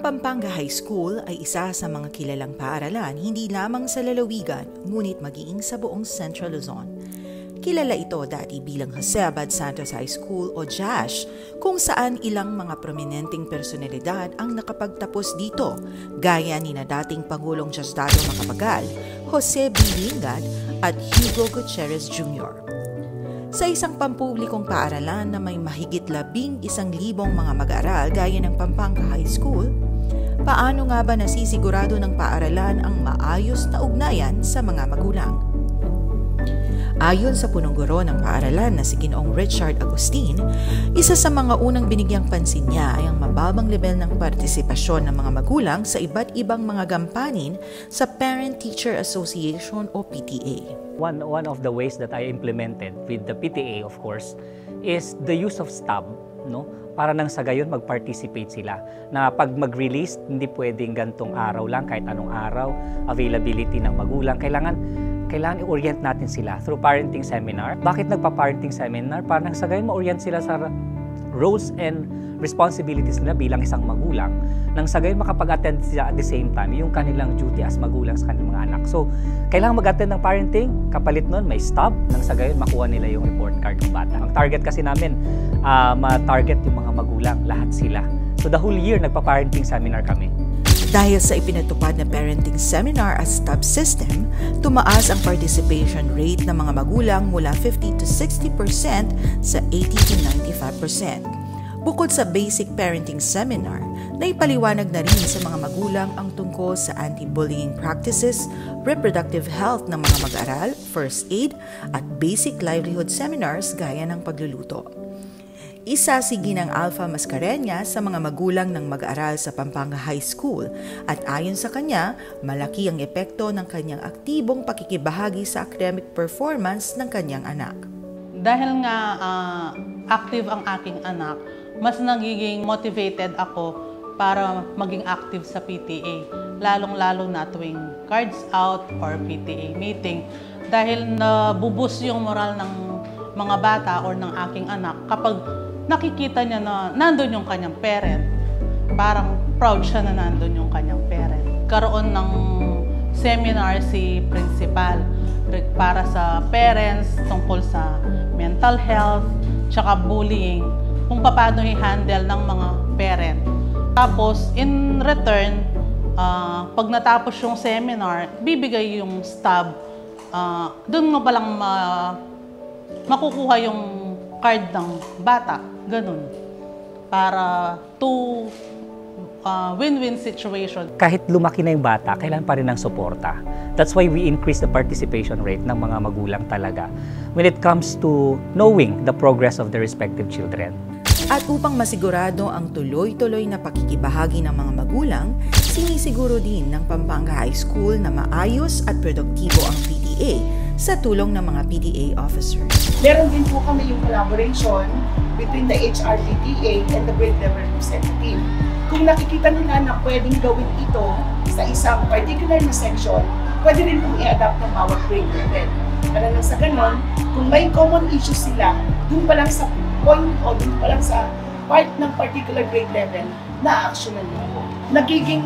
Pampanga High School ay isa sa mga kilalang paaralan hindi lamang sa lalawigan ngunit maging sa buong Central Luzon. Kilala ito dati bilang Jose Abad Santos High School o JASH kung saan ilang mga prominenteng personalidad ang nakapagtapos dito gaya ni na dating Pangulong Diosdado Macapagal, Jose B. Lingad at Hugo Gutierrez Jr. Sa isang pampublikong paaralan na may mahigit 11,000 mga mag-aaral gaya ng Pampanga High School, paano nga ba nasisigurado ng paaralan ang maayos na ugnayan sa mga magulang? Ayon sa punong guro ng paaralan na si Ginoong Richard Agustin, isa sa mga unang binigyang pansin niya ay ang mababang level ng partisipasyon ng mga magulang sa iba't ibang mga gampanin sa Parent-Teacher Association o PTA. One of the ways that I implemented with the PTA, of course, is the use of STAB, no? Para nang sa gayon mag-participate sila. Na pag mag-release, hindi pwedeng gantong araw lang, kahit anong araw, availability ng magulang. Kailangan i-orient natin sila through parenting seminar. Bakit nagpa-parenting seminar? Para nang sa gayon ma-orient sila sa roles and responsibilities nila bilang isang magulang. Nang sa gayon makapag-attend sila at the same time yung kanilang duty as magulang sa kanilang mga anak. So, kailangan mag-attend ng parenting, kapalit nun may stop, nang sa gayon makuha nila yung report card ng bata. Ang target kasi namin, ma-target yung mga magulang, lahat sila. So, the whole year nagpa-parenting seminar kami. Dahil sa ipinatupad na parenting seminar as STAB system, tumaas ang participation rate ng mga magulang mula 50 to 60% sa 80 to 95%. Bukod sa basic parenting seminar, naipaliwanag na rin sa mga magulang ang tungkol sa anti-bullying practices, reproductive health ng mga mag-aral, first aid, at basic livelihood seminars gaya ng pagluluto. Isa si Ginang Alpha Mascareña sa mga magulang ng mag-aaral sa Pampanga High School at ayon sa kanya, malaki ang epekto ng kanyang aktibong pakikibahagi sa academic performance ng kanyang anak. Dahil nga active ang aking anak, mas nagiging motivated ako para maging active sa PTA, lalong-lalo na tuwing cards out or PTA meeting dahil nabubus yung moral ng mga bata or ng aking anak kapag nakikita niya na nandun yung kanyang parent, parang proud siya na nandun yung kanyang parent. Karoon ng seminar si principal para sa parents tungkol sa mental health, tsaka bullying, kung paano i-handle ng mga parent. Tapos, in return, pag natapos yung seminar, bibigay yung STAB, doon mo palang makukuha yung card ng bata, ganun. Para win-win situation. Kahit lumaki na yung bata, kailangan pa rin ng suporta. That's why we increase the participation rate ng mga magulang talaga when it comes to knowing the progress of the respective children. At upang masigurado ang tuloy-tuloy na pakikibahagi ng mga magulang, sinisiguro din ng Pampanga High School na maayos at produktibo ang PTA sa tulong ng mga PTA officers. Meron din po kami yung collaboration between the HRPTA and the grade level representative. Kung nakikita nila na pwedeng gawin ito sa isang particular na section, pwede rin pong i-adapt ng bawat grade level. Para lang sa ganon, kung may common issues sila, dun pa lang sa point o dun pa lang sa part ng particular grade level, na-actionan nyo. Nagiging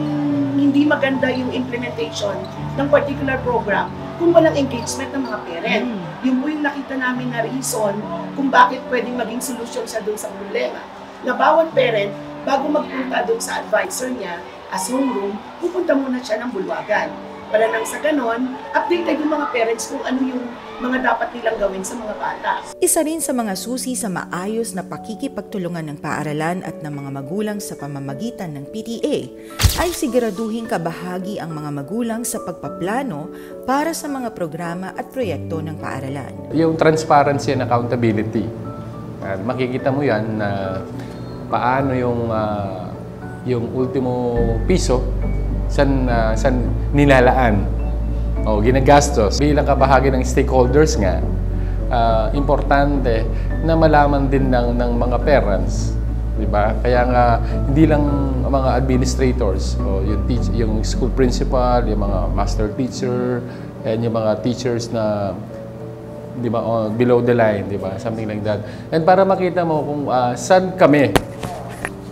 hindi maganda yung implementation ng particular program kung walang engagement ng mga parent. Yung po yung nakita namin na reason kung bakit pwedeng maging solution siya dun sa problema. Na bawat parent, bago magpunta dun sa advisor niya, as homeroom, pupunta muna siya ng bulwagan. Para nang sa ganon, updated yung mga parents kung ano yung mga dapat nilang gawin sa mga bata. Isa rin sa mga susi sa maayos na pakikipagtulungan ng paaralan at ng mga magulang sa pamamagitan ng PTA ay siguraduhin kabahagi ang mga magulang sa pagpaplano para sa mga programa at proyekto ng paaralan. Yung transparency and accountability. Makikita mo yan na paano yung ultimo piso san nilalaan o ginagastos. Bilang kabahagi ng stakeholders nga, importante na malaman din ng mga parents, di ba? Kaya nga hindi lang mga administrators o yung school principal, yung mga master teacher, and yung mga teachers na di ba below the line, di ba? Something like that. And para makita mo kung saan kami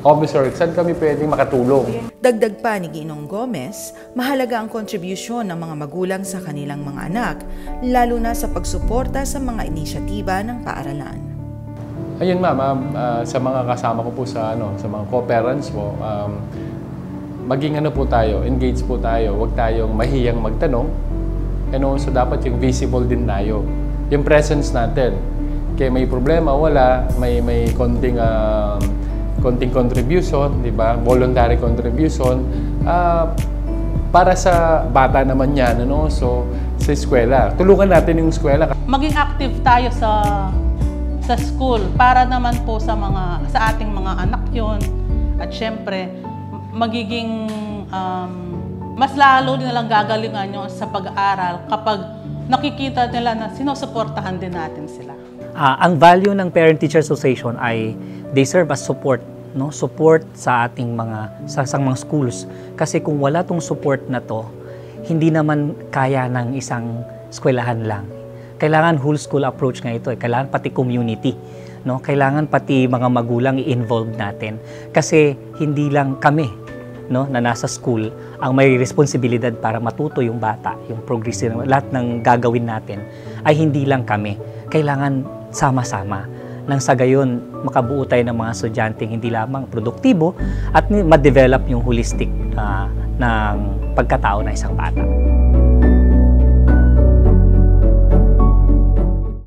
officer, saan kami pwedeng makatulong? Dagdag pa ni Ginong Gomez, mahalaga ang kontribusyon ng mga magulang sa kanilang mga anak, lalo na sa pagsuporta sa mga inisyatiba ng paaralan. Ayun ma'am, sa mga kasama ko po sa mga co-parents po, maging po tayo, engage po tayo, huwag tayong mahiyang magtanong, and also dapat yung visible din tayo, yung presence natin. Kaya may problema, wala, may konting contribution, di ba? Voluntary contribution, para sa bata naman yan, so sa eskwela. Tulungan natin yung eskwela. Maging active tayo sa school para naman po sa ating mga anak yon, at syempre magiging mas lalo nilang gagalingan yun sa pag-aaral kapag nakikita nila na sinusuportahan din natin sila. Ang value ng Parent-Teacher Association ay they serve as support, no? Support sa ating mga schools. Kasi kung wala tong support na to, hindi naman kaya ng isang eskwelahan lang. Kailangan whole school approach nga ito, kailangan pati community, no? Kailangan pati mga magulang i-involve natin. Kasi hindi lang kami, no, na nasa school ang may responsibilidad para matuto yung bata, yung progress, lahat ng gagawin natin ay hindi lang kami. Kailangan sama-sama nang sa gayon makabuo tayo ng mga estudyanteng hindi lamang produktibo at ma-develop yung holistic ng pagkatao ng isang bata.